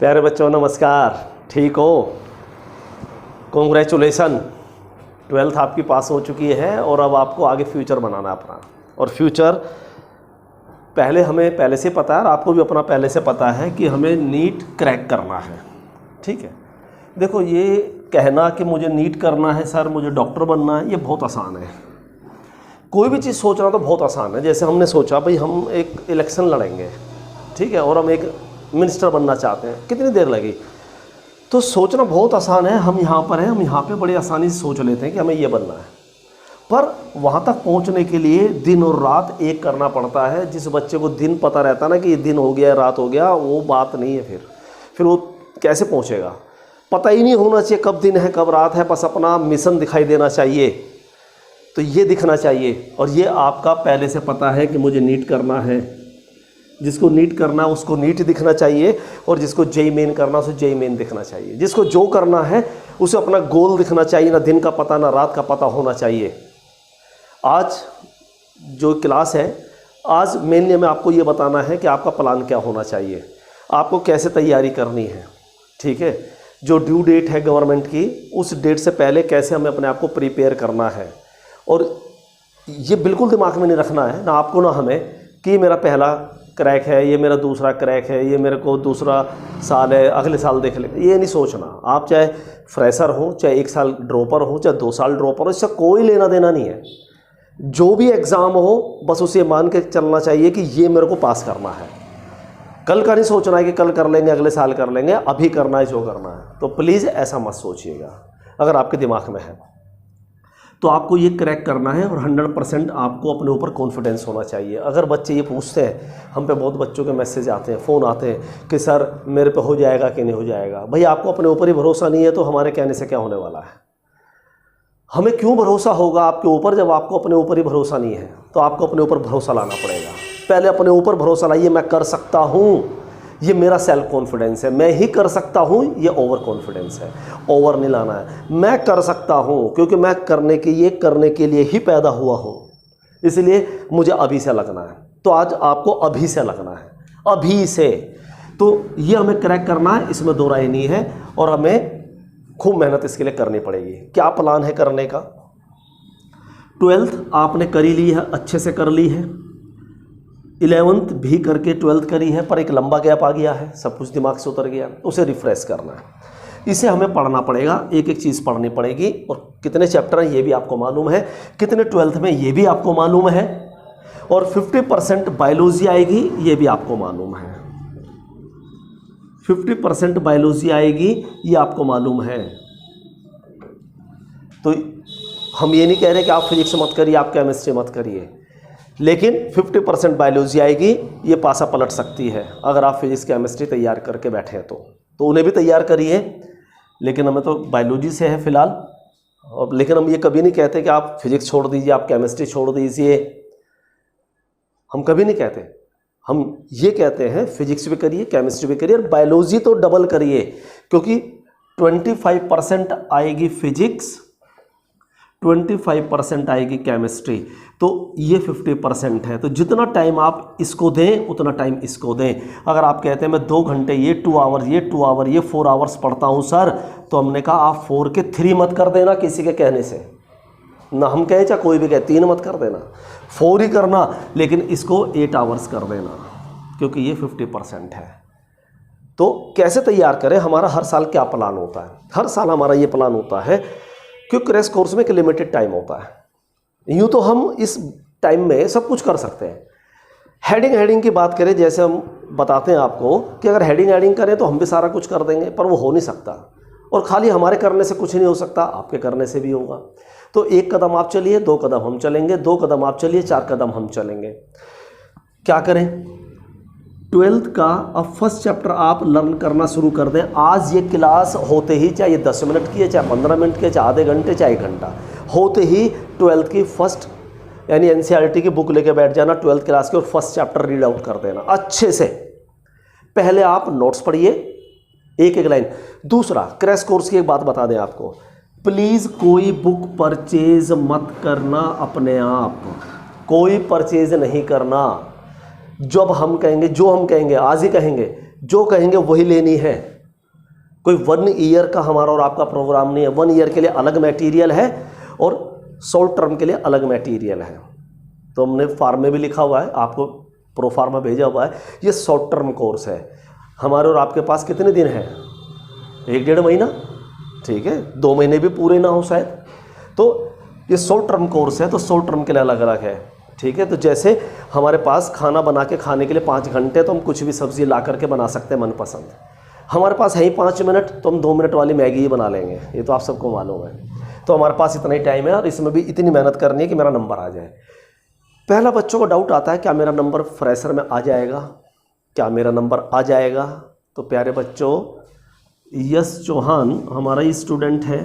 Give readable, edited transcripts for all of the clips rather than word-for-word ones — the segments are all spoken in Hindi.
प्यारे बच्चों नमस्कार। ठीक हो? कॉन्ग्रेचुलेसन, 12th आपकी पास हो चुकी है और अब आपको आगे फ्यूचर बनाना है अपना। और फ्यूचर हमें पहले से पता है और आपको भी अपना पहले से पता है कि हमें नीट क्रैक करना है। ठीक है, देखो ये कहना कि मुझे नीट करना है सर, मुझे डॉक्टर बनना है, ये बहुत आसान है। कोई भी चीज़ सोचना तो बहुत आसान है। जैसे हमने सोचा भाई हम एक इलेक्शन लड़ेंगे, ठीक है, और हम एक मिनिस्टर बनना चाहते हैं, कितनी देर लगी? तो सोचना बहुत आसान है। हम यहाँ पर हैं, हम यहाँ पे बड़ी आसानी से सोच लेते हैं कि हमें ये बनना है, पर वहाँ तक पहुँचने के लिए दिन और रात एक करना पड़ता है। जिस बच्चे को दिन पता रहता ना कि ये दिन हो गया रात हो गया, वो बात नहीं है। फिर वो कैसे पहुँचेगा? पता ही नहीं होना चाहिए कब दिन है कब रात है, बस अपना मिशन दिखाई देना चाहिए। तो ये दिखना चाहिए, और ये आपका पहले से पता है कि मुझे नीट करना है। जिसको नीट करना है उसको नीट दिखना चाहिए, और जिसको जेई मेन करना है उसे जेई मेन दिखना चाहिए। जिसको जो करना है उसे अपना गोल दिखना चाहिए, ना दिन का पता ना रात का पता होना चाहिए। आज जो क्लास है, आज मेनली हमें आपको ये बताना है कि आपका प्लान क्या होना चाहिए, आपको कैसे तैयारी करनी है। ठीक है, जो ड्यू डेट है गवर्नमेंट की, उस डेट से पहले कैसे हमें अपने आप को प्रिपेयर करना है। और ये बिल्कुल दिमाग में नहीं रखना है, ना आपको ना हमें, कि मेरा पहला क्रैक है, ये मेरा दूसरा क्रैक है, ये मेरे को दूसरा साल है, अगले साल देख लेंगे। ये नहीं सोचना। आप चाहे फ्रेशर हो, चाहे 1 साल ड्रॉपर हो, चाहे 2 साल ड्रॉपर हो, इससे कोई लेना देना नहीं है। जो भी एग्ज़ाम हो बस उसे मान के चलना चाहिए कि ये मेरे को पास करना है। कल का नहीं सोचना है कि कल कर लेंगे, अगले साल कर लेंगे, अभी करना है जो करना है। तो प्लीज़ ऐसा मत सोचिएगा। अगर आपके दिमाग में है तो आपको ये क्रैक करना है, और 100% आपको अपने ऊपर कॉन्फिडेंस होना चाहिए। अगर बच्चे ये पूछते हैं, हम पे बहुत बच्चों के मैसेज आते हैं, फ़ोन आते हैं कि सर मेरे पे हो जाएगा कि नहीं हो जाएगा। भाई आपको अपने ऊपर ही भरोसा नहीं है तो हमारे कहने से क्या होने वाला है? हमें क्यों भरोसा होगा आपके ऊपर जब आपको अपने ऊपर ही भरोसा नहीं है? तो आपको अपने ऊपर भरोसा लाना पड़ेगा। पहले अपने ऊपर भरोसा लाइए, मैं कर सकता हूँ, ये मेरा सेल्फ कॉन्फिडेंस है, मैं ही कर सकता हूँ, ये ओवर कॉन्फिडेंस है। ओवर नहीं लाना है, मैं कर सकता हूँ क्योंकि मैं करने के लिए ही पैदा हुआ हूँ, इसलिए मुझे अभी से लगना है। तो आज आपको अभी से लगना है, अभी से। तो ये हमें क्रैक करना है, इसमें दो राय नहीं है, और हमें खूब मेहनत इसके लिए करनी पड़ेगी। क्या प्लान है करने का? 12th आपने करी ली है, अच्छे से कर ली है। 11th भी करके 12th करी है, पर एक लंबा गैप आ गया है, सब कुछ दिमाग से उतर गया, उसे रिफ्रेश करना है। इसे हमें पढ़ना पड़ेगा, एक एक चीज़ पढ़नी पड़ेगी। और कितने चैप्टर हैं ये भी आपको मालूम है, कितने 12th में ये भी आपको मालूम है, और 50% बायोलॉजी आएगी ये भी आपको मालूम है। 50% बायोलॉजी आएगी ये आपको मालूम है। तो हम ये नहीं कह रहे कि आप फिजिक्स मत करिए, आप केमिस्ट्री मत करिए, लेकिन 50% बायोलॉजी आएगी, ये पासा पलट सकती है अगर आप फिजिक्स केमिस्ट्री तैयार करके बैठे हैं तो उन्हें भी तैयार करिए। लेकिन हमें तो बायोलॉजी से है फ़िलहाल, और लेकिन हम ये कभी नहीं कहते कि आप फिजिक्स छोड़ दीजिए, आप केमिस्ट्री छोड़ दीजिए, हम कभी नहीं कहते। हम ये कहते हैं फिजिक्स भी करिए, केमिस्ट्री भी करिए, और बायोलॉजी तो डबल करिए, क्योंकि 25% आएगी फिजिक्स, 25% आएगी केमिस्ट्री, तो ये 50% है। तो जितना टाइम आप इसको दें उतना टाइम इसको दें। अगर आप कहते हैं मैं 2 घंटे ये 2 आवर्स ये 2 आवर ये 4 आवर्स पढ़ता हूँ सर, तो हमने कहा आप 4 के 3 मत कर देना किसी के कहने से, ना हम कहें चाहे कोई भी कहे 3 मत कर देना, 4 ही करना, लेकिन इसको 8 आवर्स कर देना, क्योंकि ये 50% है। तो कैसे तैयार करें? हमारा हर साल क्या प्लान होता है? हर साल हमारा ये प्लान होता है, क्योंकि क्रैश कोर्स में एक लिमिटेड टाइम होता है। यूँ तो हम इस टाइम में सब कुछ कर सकते हैं। हेडिंग की बात करें, जैसे हम बताते हैं आपको कि अगर हेडिंग करें तो हम भी सारा कुछ कर देंगे, पर वो हो नहीं सकता। और खाली हमारे करने से कुछ नहीं हो सकता, आपके करने से भी होगा। तो 1 कदम आप चलिए, 2 कदम हम चलेंगे, 2 कदम आप चलिए, 4 कदम हम चलेंगे। क्या करें? 12th का अब फर्स्ट चैप्टर आप लर्न करना शुरू कर दें। आज ये क्लास होते ही, चाहे ये 10 मिनट की है, चाहे 15 मिनट की है, चाहे आधे घंटे, चाहे 1 घंटा, होते ही 12th की फर्स्ट यानी एनसीईआरटी की बुक लेके बैठ जाना 12th क्लास के, और फर्स्ट चैप्टर रीड आउट कर देना अच्छे से। पहले आप नोट्स पढ़िए, एक एक लाइन। दूसरा, क्रैश कोर्स की एक बात बता दें आपको, प्लीज़ कोई बुक परचेज मत करना अपने आप, कोई परचेज नहीं करना। जो हम कहेंगे आज ही कहेंगे जो कहेंगे वही लेनी है। कोई 1 ईयर का हमारा और आपका प्रोग्राम नहीं है। 1 ईयर के लिए अलग मटेरियल है और शॉर्ट टर्म के लिए अलग मटेरियल है। तो हमने फॉर्म में भी लिखा हुआ है, आपको प्रो फार्मा भेजा हुआ है। ये शॉर्ट टर्म कोर्स है। हमारे और आपके पास कितने दिन हैं? 1-1.5 महीना, ठीक है, 2 महीने भी पूरे ना हो शायद। तो ये शॉर्ट टर्म कोर्स है, तो शॉर्ट टर्म के लिए अलग अलग है, ठीक है। तो जैसे हमारे पास खाना बना के खाने के लिए 5 घंटे, तो हम कुछ भी सब्ज़ी ला करके बना सकते हैं मनपसंद। हमारे पास है ही 5 मिनट, तो हम 2 मिनट वाली मैगी ही बना लेंगे, ये तो आप सबको मालूम है। तो हमारे पास इतना ही टाइम है और इसमें भी इतनी मेहनत करनी है कि मेरा नंबर आ जाए। पहला बच्चों को डाउट आता है, क्या मेरा नंबर फ्रेशर में आ जाएगा? क्या मेरा नंबर आ जाएगा? तो प्यारे बच्चों, यश चौहान हमारा ही स्टूडेंट है,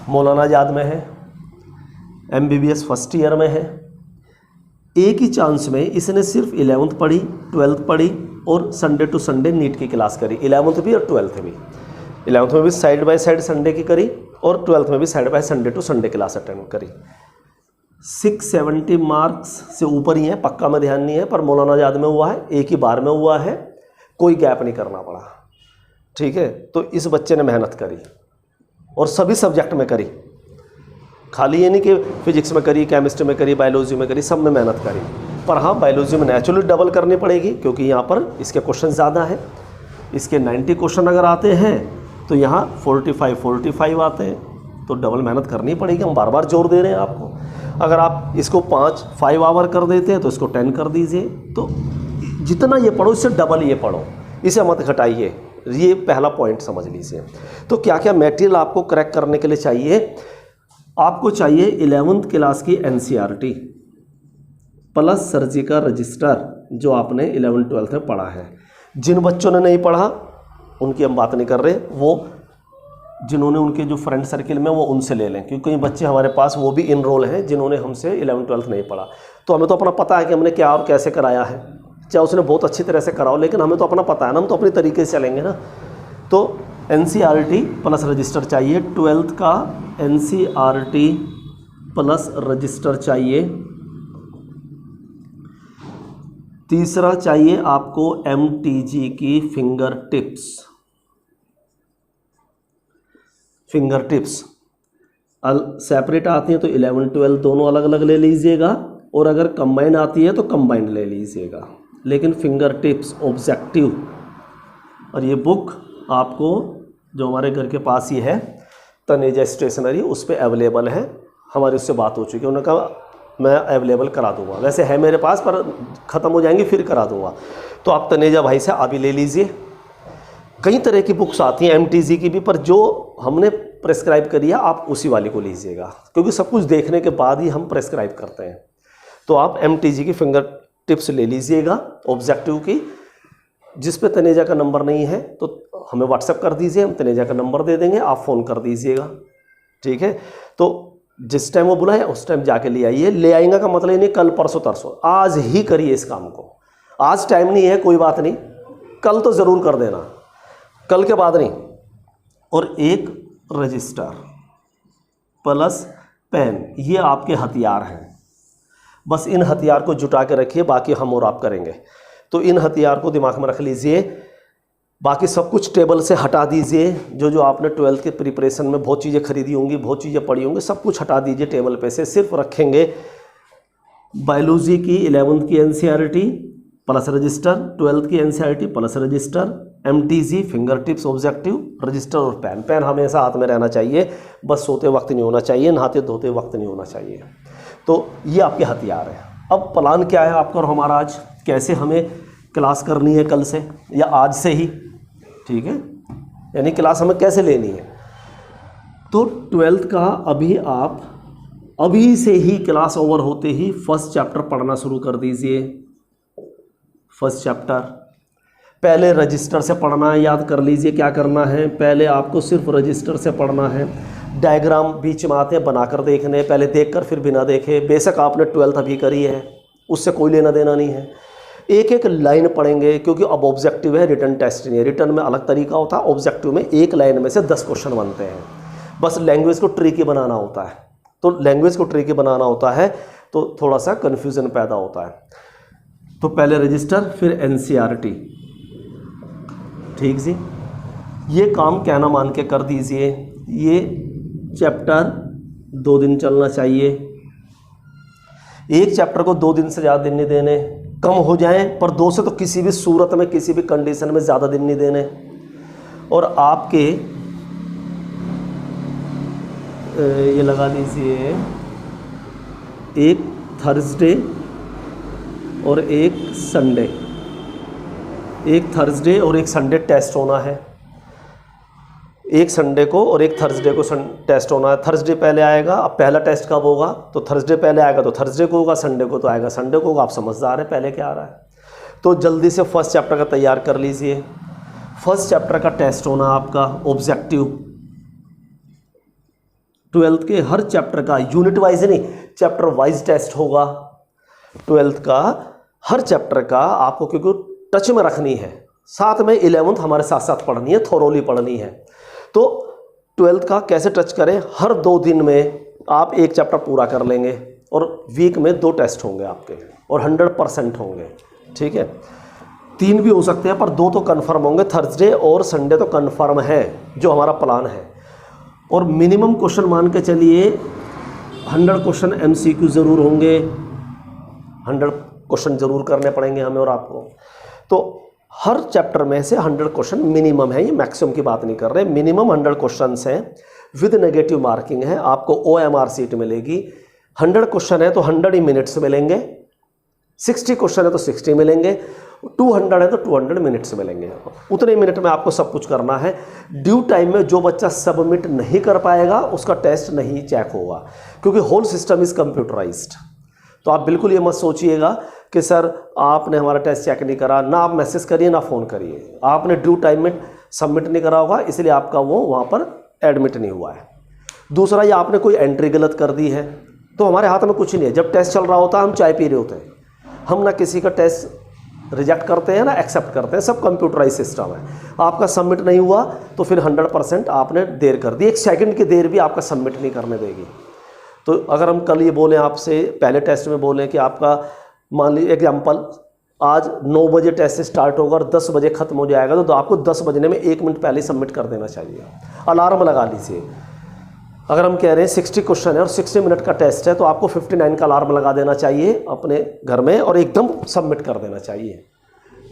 मौलाना आजाद में है, MBBS फर्स्ट ईयर में है। एक ही चांस में इसने सिर्फ 11th पढ़ी, 12th पढ़ी और संडे टू संडे नीट की क्लास करी। 11th भी और 12th भी। 11th में भी साइड बाय साइड संडे की करी और 12th में भी side by Sunday to Sunday class attend करी। 670 मार्क्स से ऊपर ही है, पक्का में ध्यान नहीं है, पर मौलाना आजाद में हुआ है, एक ही बार में हुआ है, कोई गैप नहीं करना पड़ा, ठीक है। तो इस बच्चे ने मेहनत करी और सभी सब्जेक्ट में करी, खाली ये नहीं कि फिजिक्स में करी, केमिस्ट्री में करी, बायोलॉजी में करी, सब में मेहनत करी। पर हाँ, बायोलॉजी में नेचुरली डबल करनी पड़ेगी, क्योंकि यहाँ पर इसके क्वेश्चन ज़्यादा हैं। इसके 90 क्वेश्चन अगर आते हैं तो यहाँ 45 आते हैं, तो डबल मेहनत करनी पड़ेगी। हम बार बार जोर दे रहे हैं आपको। अगर आप इसको 5 आवर कर देते हैं तो इसको 10 कर दीजिए। तो जितना ये पढ़ो इससे डबल ये पढ़ो, इसे मत घटाइए। ये पहला पॉइंट समझ लीजिए। तो क्या क्या मटेरियल आपको क्रैक करने के लिए चाहिए? आपको चाहिए 11th क्लास की NCERT प्लस सर्जी का रजिस्टर, जो आपने 11th-12th में पढ़ा है। जिन बच्चों ने नहीं पढ़ा उनकी हम बात नहीं कर रहे, वो जिन्होंने उनके जो फ्रेंड सर्किल में वो उनसे ले लें, क्योंकि कई बच्चे हमारे पास वो भी इनरोल हैं जिन्होंने हमसे 11th-12th नहीं पढ़ा। तो हमें तो अपना पता है कि हमने क्या और कैसे कराया है, चाहे उसने बहुत अच्छी तरह से कराओ, लेकिन हमें तो अपना पता है ना, हम तो अपने तरीके से चलेंगे ना। तो NCERT प्लस रजिस्टर चाहिए, 12th का NCERT प्लस रजिस्टर चाहिए। तीसरा चाहिए आपको MTG की फिंगर टिप्स सेपरेट आती हैं तो 11-12 दोनों अलग अलग ले लीजिएगा, और अगर कंबाइन आती है तो कंबाइंड ले लीजिएगा। लेकिन फिंगर टिप्स ऑब्जेक्टिव, और ये बुक आपको जो हमारे घर के पास ही है तनेजा स्टेशनरी, उस पर अवेलेबल है। हमारी उससे बात हो चुकी है, उन्होंने कहा मैं अवेलेबल करा दूंगा। वैसे है मेरे पास, पर ख़त्म हो जाएंगी फिर करा दूंगा। तो आप तनेजा भाई से अभी ले लीजिए। कई तरह की बुक्स आती हैं MTG की भी, पर जो हमने प्रेस्क्राइब करी है आप उसी वाली को लीजिएगा, क्योंकि सब कुछ देखने के बाद ही हम प्रेस्क्राइब करते हैं। तो आप MTG की फिंगर टिप्स ले लीजिएगा ऑब्जेक्टिव की। जिस पे तनेजा का नंबर नहीं है तो हमें व्हाट्सएप कर दीजिए, हम तनेजा का नंबर दे देंगे, आप फ़ोन कर दीजिएगा, ठीक है। तो जिस टाइम वो बुलाए उस टाइम जाके ले आइए। ले आएंगे का मतलब नहीं कल परसों तरसों, आज ही करिए इस काम को। आज टाइम नहीं है कोई बात नहीं, कल तो ज़रूर कर देना, कल के बाद नहीं। और एक रजिस्टर प्लस पेन, ये आपके हथियार हैं। बस इन हथियार को जुटा के रखिए, बाकी हम और आप करेंगे। तो इन हथियार को दिमाग में रख लीजिए। बाकी सब कुछ टेबल से हटा दीजिए। जो जो आपने 12th के प्रिपरेशन में बहुत चीज़ें खरीदी होंगी, बहुत चीज़ें पढ़ी होंगी, सब कुछ हटा दीजिए टेबल पे से। सिर्फ रखेंगे बायोलॉजी की 11th की NCERT प्लस रजिस्टर, 12th की NCERT plus register, MTG finger tips objective, register और पेन। पेन हमेशा हाथ में रहना चाहिए, बस सोते वक्त नहीं होना चाहिए, नहाते धोते वक्त नहीं होना चाहिए। तो ये आपके हथियार है। अब प्लान क्या है आपका और हमारा आज, कैसे हमें क्लास करनी है कल से या आज से ही, ठीक है, यानी क्लास हमें कैसे लेनी है। तो 12th का अभी आप अभी से ही क्लास ओवर होते ही फर्स्ट चैप्टर पढ़ना शुरू कर दीजिए। फर्स्ट चैप्टर पहले रजिस्टर से पढ़ना है, याद कर लीजिए क्या करना है। पहले आपको सिर्फ रजिस्टर से पढ़ना है। डायग्राम बीच में आते हैं बनाकर देखने, पहले देखकर फिर बिना देखे। बेशक आपने 12th अभी करी है, उससे कोई लेना देना नहीं है। एक एक लाइन पढ़ेंगे, क्योंकि अब ऑब्जेक्टिव है, रिटन टेस्ट नहीं है। रिटन में अलग तरीका होता है, ऑब्जेक्टिव में एक लाइन में से 10 क्वेश्चन बनते हैं। बस लैंग्वेज को ट्रिकी बनाना होता है। तो लैंग्वेज को ट्रिकी बनाना होता है तो थोड़ा सा कन्फ्यूज़न पैदा होता है। तो पहले रजिस्टर फिर एनसीईआरटी। ठीक जी, ये काम कहना मान के कर दीजिए। ये चैप्टर 2 दिन चलना चाहिए। एक चैप्टर को 2 दिन से ज़्यादा दिन नहीं देने, कम हो जाएं पर 2 से तो किसी भी सूरत में किसी भी कंडीशन में ज़्यादा दिन नहीं देने। और आपके ये लगा दीजिए एक थर्सडे और एक संडे, एक थर्सडे और एक संडे टेस्ट होना है। एक संडे को और एक थर्सडे को टेस्ट होना है। थर्सडे पहले आएगा। अब पहला टेस्ट कब होगा, तो थर्सडे पहले आएगा तो थर्सडे को होगा, संडे को तो आएगा संडे को होगा। आप समझदार हैं, पहले क्या आ रहा है। तो जल्दी से फर्स्ट चैप्टर का तैयार कर लीजिए। फर्स्ट चैप्टर का टेस्ट होना आपका ऑब्जेक्टिव, 12th के हर चैप्टर का यूनिट वाइज नहीं, चैप्टर वाइज टेस्ट होगा। 12th का हर चैप्टर का आपको क्योंकि टच में रखनी है, साथ में 11th हमारे साथ साथ पढ़नी है, थोरोली पढ़नी है। तो 12th का कैसे टच करें, हर 2 दिन में आप एक चैप्टर पूरा कर लेंगे और वीक में 2 टेस्ट होंगे आपके और 100% होंगे। ठीक है, 3 भी हो सकते हैं पर 2 तो कन्फर्म होंगे। थर्सडे और संडे तो कन्फर्म है, जो हमारा प्लान है। और मिनिमम क्वेश्चन मान के चलिए 100 क्वेश्चन MCQ ज़रूर होंगे, 100 क्वेश्चन ज़रूर करने पड़ेंगे हमें और आपको। तो हर चैप्टर में से 100 क्वेश्चन मिनिमम है, ये मैक्सिमम की बात नहीं कर रहे, मिनिमम 100 क्वेश्चन हैं विद नेगेटिव मार्किंग है। आपको OMR सीट मिलेगी। 100 क्वेश्चन है तो 100 ही मिनट्स मिलेंगे, 60 क्वेश्चन है तो 60 मिलेंगे, 200 है तो 200 मिनट्स मिलेंगे। उतने मिनट में आपको सब कुछ करना है। ड्यू टाइम में जो बच्चा सबमिट नहीं कर पाएगा उसका टेस्ट नहीं चेक होगा, क्योंकि होल सिस्टम इज़ कंप्यूटराइज्ड। तो आप बिल्कुल ये मत सोचिएगा कि सर आपने हमारा टेस्ट चेक नहीं करा, ना आप मैसेज करिए ना फ़ोन करिए, आपने ड्यू टाइम में सबमिट नहीं करा होगा इसलिए आपका वो वहाँ पर एडमिट नहीं हुआ है। दूसरा, ये आपने कोई एंट्री गलत कर दी है तो हमारे हाथ में कुछ नहीं है। जब टेस्ट चल रहा होता है हम चाय पी रहे होते हैं, हम ना किसी का टेस्ट रिजेक्ट करते हैं ना एक्सेप्ट करते हैं, सब कंप्यूटराइज सिस्टम है। आपका सबमिट नहीं हुआ तो फिर 100% आपने देर कर दी, 1 सेकंड की देर भी आपका सबमिट नहीं करने देगी। तो अगर हम कल ये बोलें आपसे, पहले टेस्ट में बोलें कि आपका मान लीजिए एग्जाम्पल आज 9 बजे टेस्ट स्टार्ट होगा और 10 बजे ख़त्म हो जाएगा, तो आपको 10 बजने में 1 मिनट पहले सबमिट कर देना चाहिए। अलार्म लगा लीजिए। अगर हम कह रहे हैं 60 क्वेश्चन है और 60 मिनट का टेस्ट है तो आपको 59 का अलार्म लगा देना चाहिए अपने घर में और एकदम सबमिट कर देना चाहिए।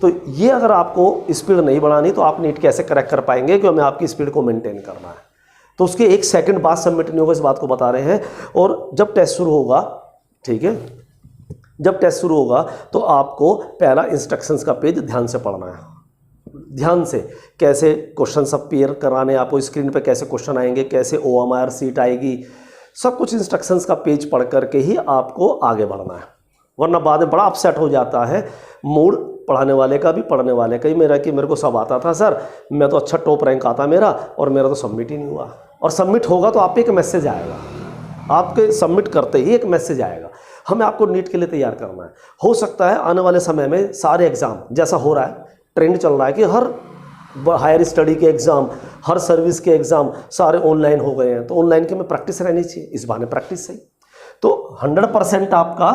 तो ये अगर आपको स्पीड नहीं बढ़ानी तो आप नीट कैसे क्रैक कर पाएंगे, कि हमें आपकी स्पीड को मेंटेन करना है। तो उसके 1 सेकंड बाद सबमिट नहीं होगा, इस बात को बता रहे हैं। और जब टेस्ट शुरू होगा, ठीक है, जब टेस्ट शुरू होगा तो आपको पहला इंस्ट्रक्शंस का पेज ध्यान से पढ़ना है। ध्यान से कैसे क्वेश्चन अपीयर कराने, आपको स्क्रीन पे कैसे क्वेश्चन आएंगे, कैसे OMR सीट आएगी, सब कुछ इंस्ट्रक्शंस का पेज पढ़ करके ही आपको आगे बढ़ना है। वरना बाद में बड़ा अपसेट हो जाता है मूड, पढ़ाने वाले का भी पढ़ने वाले का ही। मेरे को सब आता था सर, मैं तो अच्छा टॉप रैंक आता मेरा और मेरा तो सबमिट ही नहीं हुआ। और सबमिट होगा तो आप पे एक मैसेज आएगा, आपके सबमिट करते ही एक मैसेज आएगा। हमें आपको नीट के लिए तैयार करना है। हो सकता है आने वाले समय में सारे एग्ज़ाम, जैसा हो रहा है ट्रेंड चल रहा है कि हर हायर स्टडी के एग्ज़ाम, हर सर्विस के एग्ज़ाम सारे ऑनलाइन हो गए हैं, तो ऑनलाइन की में प्रैक्टिस रहनी चाहिए, इस बहाने प्रैक्टिस सही। तो 100% आपका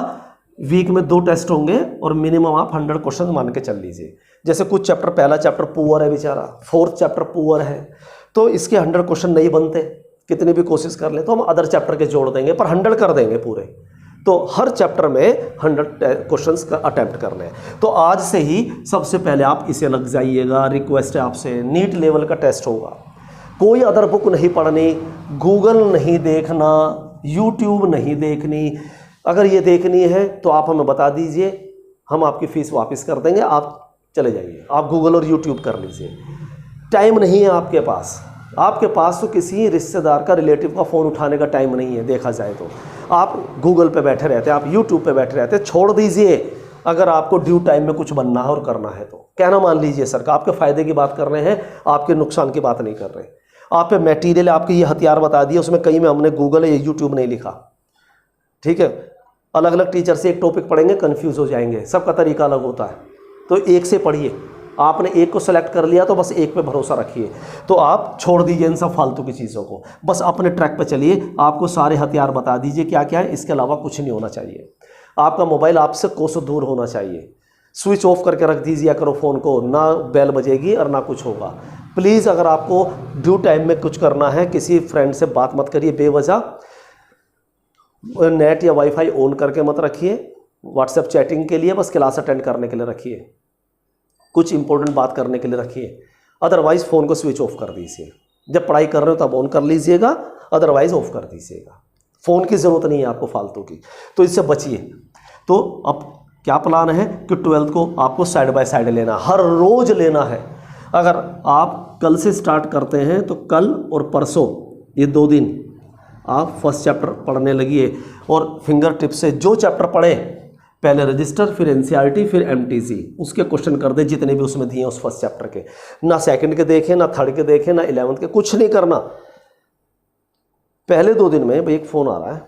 वीक में 2 टेस्ट होंगे और मिनिमम आप 100 क्वेश्चन मान के चल लीजिए। जैसे कुछ चैप्टर, पहला चैप्टर पुअर है बेचारा, 4th चैप्टर पुअर है, तो इसके 100 क्वेश्चन नहीं बनते, कितनी भी कोशिश कर ले तो हम अदर चैप्टर के जोड़ देंगे, पर 100 कर देंगे पूरे। तो हर चैप्टर में 100 क्वेश्चंस का अटेम्प्ट करने हैं। तो आज से ही सबसे पहले आप इसे लग जाइएगा। रिक्वेस्ट है आपसे, नीट लेवल का टेस्ट होगा, कोई अदर बुक नहीं पढ़नी, गूगल नहीं देखना, यूट्यूब नहीं देखनी। अगर ये देखनी है तो आप हमें बता दीजिए, हम आपकी फ़ीस वापस कर देंगे, आप चले जाइए, आप गूगल और यूट्यूब कर लीजिए। टाइम नहीं है आपके पास तो किसी रिश्तेदार का, रिलेटिव का फ़ोन उठाने का टाइम नहीं है। देखा जाए तो आप गूगल पे बैठे रहते हैं, आप यूट्यूब पे बैठे रहते हैं। छोड़ दीजिए, अगर आपको ड्यू टाइम में कुछ बनना है और करना है तो कहना मान लीजिए सर का, आपके फ़ायदे की बात कर रहे हैं, आपके नुकसान की बात नहीं कर रहे। आप पे मटेरियल, आपके ये हथियार बता दिए, उसमें कहीं में हमने गूगल या यूट्यूब नहीं लिखा, ठीक है। अलग अलग टीचर से एक टॉपिक पढ़ेंगे, कन्फ्यूज़ हो जाएंगे, सबका तरीका अलग होता है। तो एक से पढ़िए, आपने एक को सेलेक्ट कर लिया तो बस एक पे भरोसा रखिए। तो आप छोड़ दीजिए इन सब फालतू की चीज़ों को, बस अपने ट्रैक पे चलिए। आपको सारे हथियार बता दीजिए क्या क्या है, इसके अलावा कुछ नहीं होना चाहिए। आपका मोबाइल आपसे कोसों दूर होना चाहिए। स्विच ऑफ करके रख दीजिए करो फ़ोन को, ना बेल बजेगी और ना कुछ होगा। प्लीज़ अगर आपको ड्यू टाइम में कुछ करना है, किसी फ्रेंड से बात मत करिए बेवजह, नेट या वाईफाई ऑन करके मत रखिए, व्हाट्सएप चैटिंग के लिए, बस क्लास अटेंड करने के लिए रखिए, कुछ इंपॉर्टेंट बात करने के लिए रखिए, अदरवाइज़ फ़ोन को स्विच ऑफ कर दीजिए। जब पढ़ाई कर रहे हो तब ऑन कर लीजिएगा, अदरवाइज़ ऑफ कर दीजिएगा। फ़ोन की ज़रूरत नहीं है आपको फालतू की, तो इससे बचिए। तो अब क्या प्लान है कि 12th को आपको साइड बाय साइड लेना, हर रोज़ लेना है। अगर आप कल से स्टार्ट करते हैं तो कल और परसों ये 2 दिन आप फर्स्ट चैप्टर पढ़ने लगिए, और फिंगर टिप से जो चैप्टर पढ़े, पहले रजिस्टर, फिर एनसीईआरटी, फिर एमटीसी, उसके क्वेश्चन कर दे जितने भी उसमें दिए उस फर्स्ट चैप्टर के। ना सेकंड के देखें, ना थर्ड के देखें, ना 11th के, कुछ नहीं करना। पहले 2 दिन में भाई एक फ़ोन आ रहा है,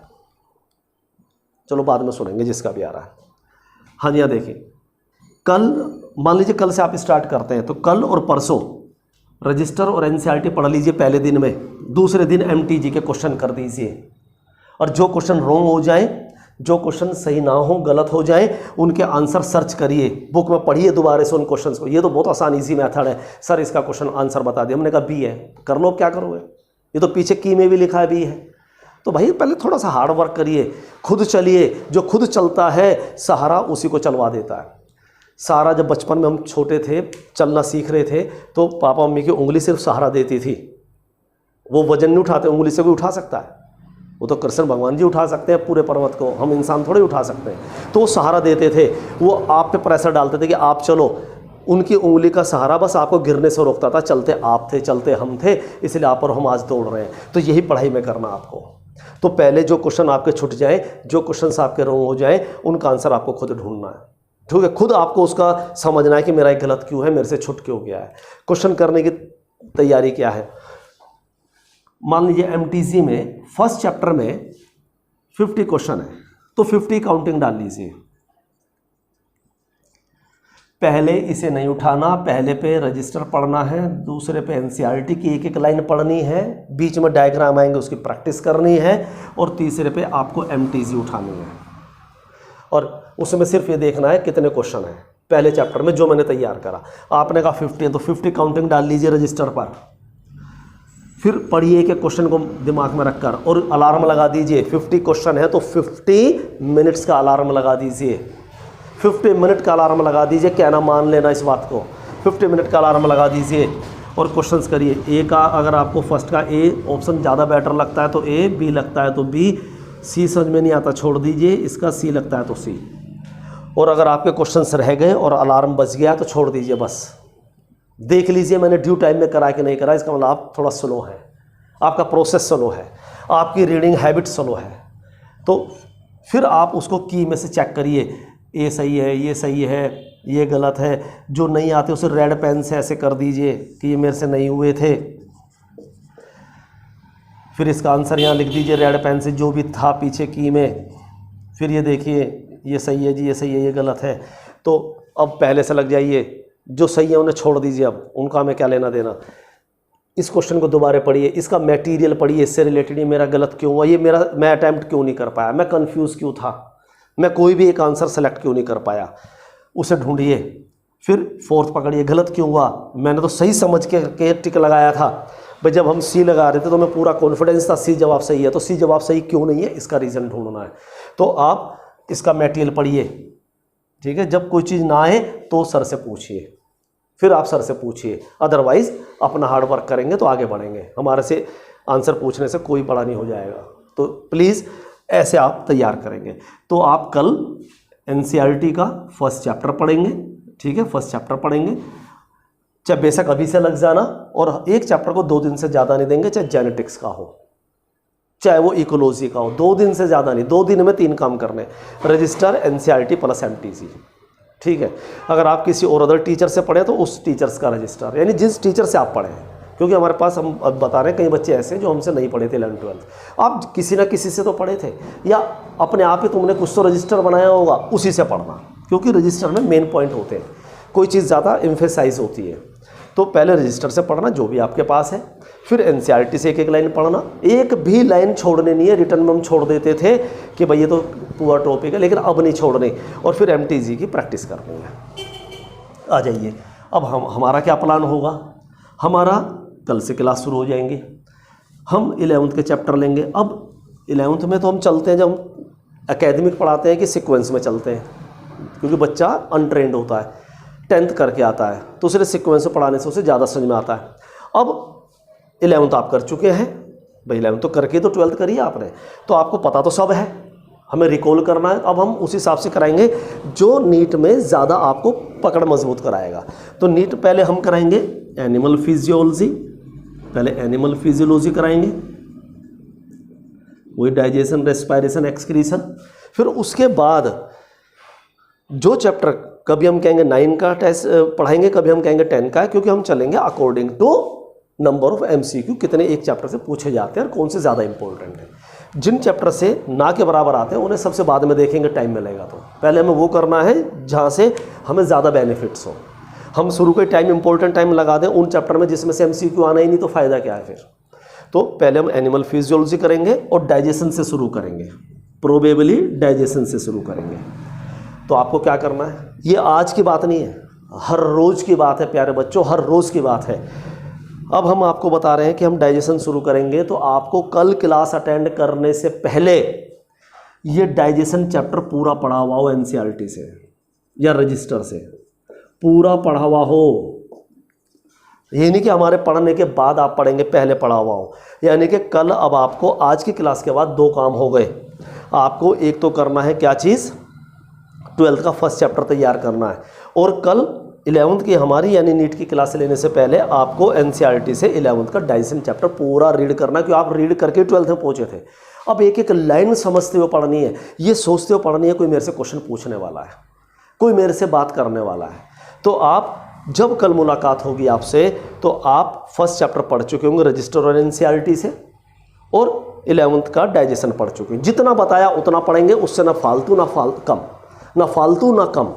चलो बाद में सुनेंगे जिसका भी आ रहा है। हाँ जी, हाँ देखिए, कल मान लीजिए कल से आप स्टार्ट करते हैं तो कल और परसों रजिस्टर और एनसीईआरटी पढ़ लीजिए पहले दिन में, दूसरे दिन एमटीजी के क्वेश्चन कर दीजिए, और जो क्वेश्चन रॉन्ग हो जाए, जो क्वेश्चन सही ना हो, गलत हो जाए, उनके आंसर सर्च करिए, बुक में पढ़िए दोबारा से उन क्वेश्चंस को। ये तो बहुत आसान इजी मेथड है, सर इसका क्वेश्चन आंसर बता दिया, हमने कहा बी है, कर लो, क्या करोगे, ये तो पीछे की में भी लिखा है बी है। तो भाई पहले थोड़ा सा हार्ड वर्क करिए, खुद चलिए, जो खुद चलता है सहारा उसी को चलवा देता है। सहारा जब बचपन में हम छोटे थे, चलना सीख रहे थे, तो पापा मम्मी की उंगली सिर्फ सहारा देती थी, वो वजन नहीं उठाते, उंगली से कोई उठा सकता है, वो तो कृष्ण भगवान जी उठा सकते हैं पूरे पर्वत को, हम इंसान थोड़े उठा सकते हैं। तो वो सहारा देते थे, वो आप पे प्रेशर डालते थे कि आप चलो, उनकी उंगली का सहारा बस आपको गिरने से रोकता था, चलते आप थे, चलते हम थे, इसलिए आप और हम आज दौड़ रहे हैं। तो यही पढ़ाई में करना आपको। तो पहले जो क्वेश्चन आपके छूट जाए, जो क्वेश्चन आपके रॉन्ग हो जाए, उनका आंसर आपको खुद ढूंढना है, ठीक है। खुद आपको उसका समझना है कि मेरा ये गलत क्यों है, मेरे से छूट क्यों गया है। क्वेश्चन करने की तैयारी क्या है, मान लीजिए एमटीसी में फर्स्ट चैप्टर में 50 क्वेश्चन है, तो 50 काउंटिंग डाल लीजिए। पहले इसे नहीं उठाना, पहले पे रजिस्टर पढ़ना है, दूसरे पे एनसीईआरटी की एक एक लाइन पढ़नी है, बीच में डायग्राम आएंगे उसकी प्रैक्टिस करनी है, और तीसरे पे आपको एमटीसी उठानी है। और उसमें सिर्फ ये देखना है कितने क्वेश्चन है पहले चैप्टर में जो मैंने तैयार करा। आपने कहा 50 है तो 50 काउंटिंग डाल लीजिए रजिस्टर पर, फिर पढ़िए कि क्वेश्चन को दिमाग में रखकर, और अलार्म लगा दीजिए। 50 क्वेश्चन है तो 50 मिनट्स का अलार्म लगा दीजिए, 50 मिनट का अलार्म लगा दीजिए, कहना मान लेना इस बात को। 50 मिनट का अलार्म लगा दीजिए और क्वेश्चंस करिए। ए का अगर आपको फर्स्ट का ए ऑप्शन ज़्यादा बेटर लगता है तो ए, बी लगता है तो बी, सी समझ में नहीं आता छोड़ दीजिए, इसका सी लगता है तो सी। और अगर आपके क्वेश्चंस रह गए और अलार्म बज गया तो छोड़ दीजिए, बस देख लीजिए मैंने ड्यू टाइम में करा कि नहीं करा, इसका मतलब आप थोड़ा स्लो है, आपका प्रोसेस स्लो है, आपकी रीडिंग हैबिट स्लो है। तो फिर आप उसको की में से चेक करिए, ये सही है, ये सही है, ये गलत है। जो नहीं आते उसे रेड पेन से ऐसे कर दीजिए कि ये मेरे से नहीं हुए थे, फिर इसका आंसर यहाँ लिख दीजिए रेड पेन से जो भी था पीछे की में। फिर ये देखिए ये सही है जी, ये सही है, ये गलत है। तो अब पहले से लग जाइए, जो सही है उन्हें छोड़ दीजिए, अब उनका हमें क्या लेना देना। इस क्वेश्चन को दोबारा पढ़िए, इसका मटेरियल पढ़िए, इससे रिलेटेड ये मेरा गलत क्यों हुआ, ये मैं अटैम्प्ट क्यों नहीं कर पाया, मैं कंफ्यूज क्यों था, मैं कोई भी एक आंसर सेलेक्ट क्यों नहीं कर पाया, उसे ढूंढिए। फिर फोर्थ पकड़िए, गलत क्यों हुआ, मैंने तो सही समझ के टिक लगाया था भाई, जब हम सी लगा रहे थे तो मैं पूरा कॉन्फिडेंस था सी जवाब सही है, तो सी जवाब सही क्यों नहीं है, इसका रीज़न ढूंढना है। तो आप इसका मटेरियल पढ़िए, ठीक है। जब कोई चीज़ ना आए तो सर से पूछिए, फिर आप सर से पूछिए, अदरवाइज़ अपना हार्ड वर्क करेंगे तो आगे बढ़ेंगे। हमारे से आंसर पूछने से कोई बड़ा नहीं हो जाएगा। तो प्लीज़ ऐसे आप तैयार करेंगे। तो आप कल एनसीईआरटी का फर्स्ट चैप्टर पढ़ेंगे, ठीक है, फर्स्ट चैप्टर पढ़ेंगे, चाहे बेशक अभी से लग जाना, और एक चैप्टर को 2 दिन से ज़्यादा नहीं देंगे, चाहे जेनेटिक्स का हो, चाहे वो इकोलॉजी का हो, 2 दिन से ज़्यादा नहीं, 2 दिन में 3 काम करने, रजिस्टर, एनसीईआरटी प्लस एमटीसी, ठीक है। अगर आप किसी और अदर टीचर से पढ़े तो उस टीचर्स का रजिस्टर, यानी जिस टीचर से आप पढ़े, क्योंकि हमारे पास हम अब बता रहे हैं कई बच्चे ऐसे हैं जो हमसे नहीं पढ़े थे 11th-12th, आप किसी ना किसी से तो पढ़े थे, या अपने आप ही तुमने कुछ तो रजिस्टर बनाया होगा, उसी से पढ़ना, क्योंकि रजिस्टर में मेन पॉइंट होते हैं, कोई चीज़ ज़्यादा एम्फेसाइज होती है। तो पहले रजिस्टर से पढ़ना जो भी आपके पास है, फिर एनसीईआरटी से एक एक लाइन पढ़ना, एक भी लाइन छोड़ने नहीं है। रिटर्न में हम छोड़ देते थे कि भाई ये तो पूरा टॉपिक है, लेकिन अब नहीं छोड़नी, और फिर एमटीजी की प्रैक्टिस करनी है। आ जाइए। अब हमारा क्या प्लान होगा, हमारा कल से क्लास शुरू हो जाएंगी, हम 11th के चैप्टर लेंगे। अब 11th में तो हम चलते हैं, जब हम एकेडमिक पढ़ाते हैं कि सीक्वेंस में चलते हैं, क्योंकि बच्चा अनट्रेंड होता है, 10th करके आता है तो उसे सीक्वेंस में पढ़ाने से उसे ज़्यादा समझ में आता है। अब 11th आप कर चुके हैं भाई, 11th तो करके तो 12th करी आपने, तो आपको पता तो सब है, हमें रिकॉल करना है। अब हम उस हिसाब से कराएंगे जो नीट में ज़्यादा आपको पकड़ मजबूत कराएगा। तो नीट पहले हम कराएंगे एनिमल फिजियोलॉजी, पहले एनिमल फिजियोलॉजी कराएंगे, वही डाइजेशन, रेस्पिरेशन, एक्सक्रीशन। फिर उसके बाद जो चैप्टर कभी हम कहेंगे 9 का टेस्ट पढ़ाएंगे, कभी हम कहेंगे 10 का, क्योंकि हम चलेंगे according to number of MCQ, कितने एक चैप्टर से पूछे जाते हैं और कौन से ज़्यादा इंपॉर्टेंट है। जिन चैप्टर से ना के बराबर आते हैं उन्हें सबसे बाद में देखेंगे, टाइम मिलेगा तो। पहले हमें वो करना है जहाँ से हमें ज़्यादा बेनिफिट्स हो। हम शुरू के टाइम इंपॉर्टेंट टाइम लगा दें उन चैप्टर में जिसमें से MCQ आना ही नहीं, तो फ़ायदा क्या है फिर। तो पहले हम एनिमल फिजियोलॉजी करेंगे और डाइजेशन से शुरू करेंगे, प्रोबेबली डाइजेशन से शुरू करेंगे। तो आपको क्या करना है, ये आज की बात नहीं है, हर रोज़ की बात है प्यारे बच्चों, हर रोज़ की बात है। अब हम आपको बता रहे हैं कि हम डाइजेशन शुरू करेंगे, तो आपको कल क्लास अटेंड करने से पहले ये डाइजेशन चैप्टर पूरा पढ़ा हुआ हो, NCERT से या रजिस्टर से पूरा पढ़ा हुआ हो। ये नहीं कि हमारे पढ़ने के बाद आप पढ़ेंगे, पहले पढ़ा हुआ हो। यानी कि कल अब आपको आज की क्लास के बाद 2 काम हो गए। आपको एक तो करना है क्या चीज़, 12th का फर्स्ट चैप्टर तैयार करना है, और कल 11th की हमारी यानी नीट की क्लास लेने से पहले आपको NCERT से 11th का डाइजेशन चैप्टर पूरा रीड करना है, क्योंकि आप रीड करके 12th में पहुंचे थे। अब एक एक लाइन समझते हुए पढ़नी है, ये सोचते हुए पढ़नी है कोई मेरे से क्वेश्चन पूछने वाला है, कोई मेरे से बात करने वाला है। तो आप जब कल मुलाकात होगी आपसे, तो आप फर्स्ट चैप्टर पढ़ चुके होंगे रजिस्टर और NCERT से, और 11th का डाइजेशन पढ़ चुके हैं। जितना बताया उतना पढ़ेंगे, उससे ना फालतू ना कम, ना फालतू ना कम।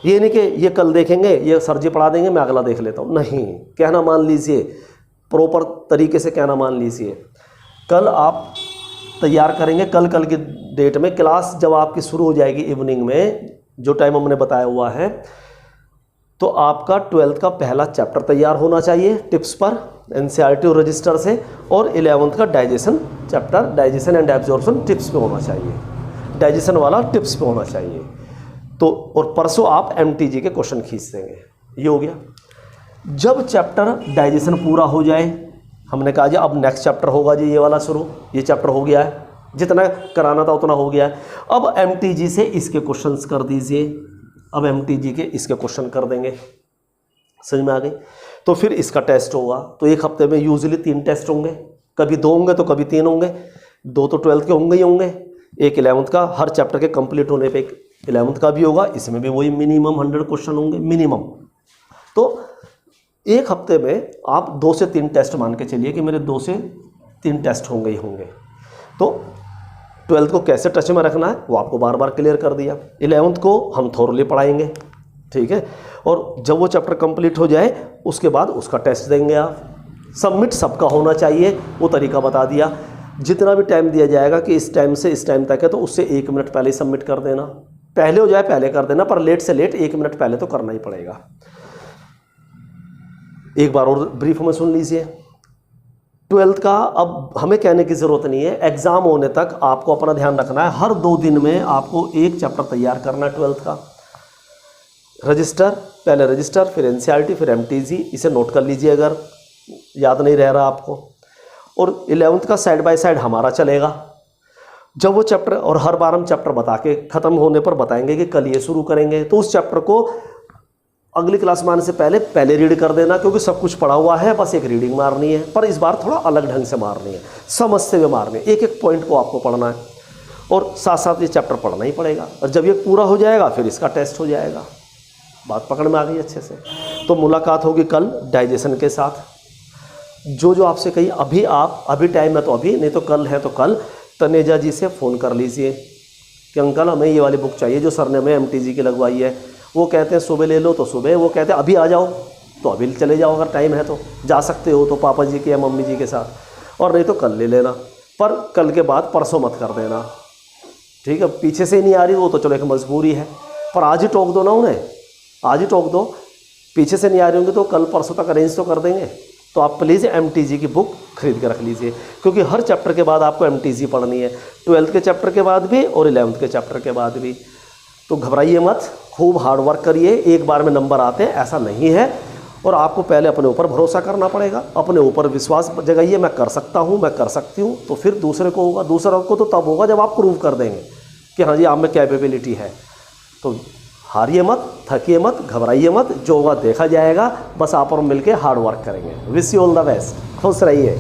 ये नहीं कि ये कल देखेंगे, ये सर जी पढ़ा देंगे, मैं अगला देख लेता हूँ, नहीं। कहना मान लीजिए, प्रॉपर तरीके से कहना मान लीजिए। कल आप तैयार करेंगे, कल की डेट में क्लास जब आपकी शुरू हो जाएगी इवनिंग में, जो टाइम हमने बताया हुआ है, तो आपका 12th का पहला चैप्टर तैयार होना चाहिए टिप्स पर NCERT और रजिस्टर से, और 11th का digestion chapter, digestion and absorption tips पे होना चाहिए, डाइजेशन वाला टिप्स पे होना चाहिए। तो और परसों आप MTG के क्वेश्चन खींच देंगे। ये हो गया। जब चैप्टर डाइजेशन पूरा हो जाए, हमने कहा जी अब नेक्स्ट चैप्टर होगा जी ये वाला शुरू, ये चैप्टर हो गया है, जितना कराना था उतना हो गया है। अब MTG से इसके क्वेश्चंस कर दीजिए, अब MTG के इसके क्वेश्चन कर देंगे, समझ में आ गई। तो फिर इसका टेस्ट होगा, तो एक हफ्ते में यूजुअली 3 टेस्ट होंगे, कभी 2 होंगे तो कभी 3 होंगे। 2 तो 12th के होंगे ही होंगे, एक 11th का, हर चैप्टर के कंप्लीट होने पे एक 11th का भी होगा। इसमें भी वही मिनिमम 100 क्वेश्चन होंगे मिनिमम। तो एक हफ्ते में आप 2 से 3 टेस्ट मान के चलिए कि मेरे 2 से 3 टेस्ट होंगे ही होंगे। तो 12th को कैसे टच में रखना है वो आपको बार बार क्लियर कर दिया। 11th को हम थोरली पढ़ाएंगे, ठीक है, और जब वो चैप्टर कंप्लीट हो जाए उसके बाद उसका टेस्ट देंगे आप। सबमिट सबका होना चाहिए, वो तरीका बता दिया। जितना भी टाइम दिया जाएगा कि इस टाइम से इस टाइम तक है, तो उससे 1 मिनट पहले ही सबमिट कर देना। पहले हो जाए पहले कर देना, पर लेट से लेट 1 मिनट पहले तो करना ही पड़ेगा। एक बार और ब्रीफ में सुन लीजिए। 12th का अब हमें कहने की ज़रूरत नहीं है, एग्ज़ाम होने तक आपको अपना ध्यान रखना है। हर 2 दिन में आपको एक चैप्टर तैयार करना है 12th का। रजिस्टर, पहले रजिस्टर, फिर NCERT, फिर MTG, इसे नोट कर लीजिए अगर याद नहीं रह रहा आपको। और 11th का साइड बाय साइड हमारा चलेगा। जब वो चैप्टर, और हर बार हम चैप्टर बता के ख़त्म होने पर बताएंगे कि कल ये शुरू करेंगे, तो उस चैप्टर को अगली क्लास में आने से पहले रीड कर देना, क्योंकि सब कुछ पढ़ा हुआ है, बस एक रीडिंग मारनी है, पर इस बार थोड़ा अलग ढंग से मारनी है, समझते हुए मारनी है। एक एक पॉइंट को आपको पढ़ना है, और साथ साथ ये चैप्टर पढ़ना ही पड़ेगा। और जब ये पूरा हो जाएगा फिर इसका टेस्ट हो जाएगा। बात पकड़ में आ गई अच्छे से। तो मुलाकात होगी कल डाइजेशन के साथ। जो आपसे कही अभी टाइम है तो अभी, नहीं तो कल है तो कल तनेजा जी से फ़ोन कर लीजिए कि अंकल हमें ये वाली बुक चाहिए जो सर ने हमें MTG की लगवाई है। वो कहते हैं सुबह ले लो तो सुबह, वो कहते हैं अभी आ जाओ तो अभी चले जाओ, अगर टाइम है तो जा सकते हो तो पापा जी के या मम्मी जी के साथ, और नहीं तो कल ले लेना। पर कल के बाद परसों मत कर देना, ठीक है। पीछे से नहीं आ रही वो तो चलो एक मजबूरी है, पर आज ही टोक दो ना उन्हें, आज ही टोक दो पीछे से नहीं आ रही होंगी तो कल परसों तक अरेंज तो कर देंगे। तो आप प्लीज़ MTG की बुक खरीद के रख लीजिए, क्योंकि हर चैप्टर के बाद आपको MTG पढ़नी है, 12th के चैप्टर के बाद भी और 11th के चैप्टर के बाद भी। तो घबराइए मत, खूब हार्ड वर्क करिए, एक बार में नंबर आते हैं ऐसा नहीं है। और आपको पहले अपने ऊपर भरोसा करना पड़ेगा, अपने ऊपर विश्वास जगाइए, मैं कर सकता हूँ, मैं कर सकती हूँ। तो फिर दूसरे को होगा, दूसरा को तो तब होगा जब आप प्रूव कर देंगे कि हाँ जी आप में कैपेबिलिटी है। तो हारिए मत, थकिए मत, घबराइए मत, जो होगा देखा जाएगा। बस आप और मिलके हार्ड वर्क करेंगे। Wish you all the best, खुश रहिए।